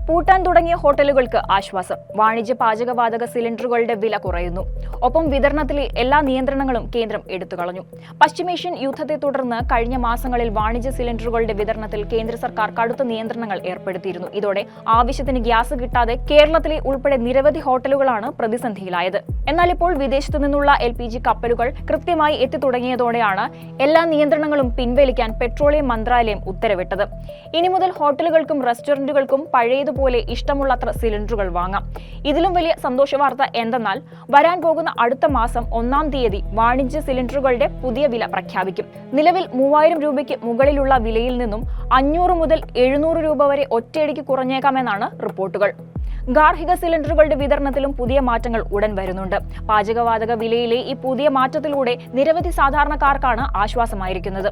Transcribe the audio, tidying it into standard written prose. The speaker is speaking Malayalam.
പൂട്ടാൻ തുടങ്ങിയ ഹോട്ടലുകൾക്ക് ആശ്വാസം. വാണിജ്യ പാചകവാതക സിലിണ്ടറുകളുടെ വില കുറയുന്നു. ഒപ്പം വിതരണത്തിലെ എല്ലാ നിയന്ത്രണങ്ങളും കേന്ദ്രം എടുത്തുകളഞ്ഞു. പശ്ചിമേഷ്യൻ യുദ്ധത്തെ തുടർന്ന് കഴിഞ്ഞ മാസങ്ങളിൽ വാണിജ്യ സിലിണ്ടറുകളുടെ വിതരണത്തിൽ കേന്ദ്ര സർക്കാർ കടുത്ത നിയന്ത്രണങ്ങൾ ഏർപ്പെടുത്തിയിരുന്നു. ഇതോടെ ആവശ്യത്തിന് ഗ്യാസ് കിട്ടാതെ കേരളത്തിലെ ഉൾപ്പെടെ നിരവധി ഹോട്ടലുകളാണ് പ്രതിസന്ധിയിലായത്. എന്നാൽ ഇപ്പോൾ വിദേശത്തു നിന്നുള്ള LPG കപ്പലുകൾ കൃത്യമായി എത്തിത്തുടങ്ങിയതോടെയാണ് എല്ലാ നിയന്ത്രണങ്ങളും പിൻവലിക്കാൻ പെട്രോളിയം മന്ത്രാലയം ഉത്തരവിട്ടത്. ഇനി മുതൽ ഹോട്ടലുകൾക്കും റെസ്റ്റോറന്റുകൾക്കും പഴയതുപോലെ ഇഷ്ടമുള്ളത്ര സിലിണ്ടറുകൾ വാങ്ങാം. ഇതിലും വലിയ സന്തോഷ വാർത്ത എന്തെന്നാൽ വരാൻ പോകുന്ന അടുത്ത മാസം 1-ാം തീയതി വാണിജ്യ സിലിണ്ടറുകളുടെ പുതിയ വില പ്രഖ്യാപിക്കും. നിലവിൽ 3000 രൂപയ്ക്ക് മുകളിലുള്ള വിലയിൽ നിന്നും 500 മുതൽ 700 രൂപ വരെ ഒറ്റയടിക്ക് കുറഞ്ഞേക്കാമെന്നാണ് റിപ്പോർട്ടുകൾ. ഗാർഹിക സിലിണ്ടറുകളുടെ വിതരണത്തിലും പുതിയ മാറ്റങ്ങൾ ഉടൻ വരുന്നുണ്ട്. പാചകവാതക വിലയിലെ ഈ പുതിയ മാറ്റത്തിലൂടെ നിരവധി സാധാരണക്കാർക്കാണ് ആശ്വാസമായിരിക്കുന്നത്.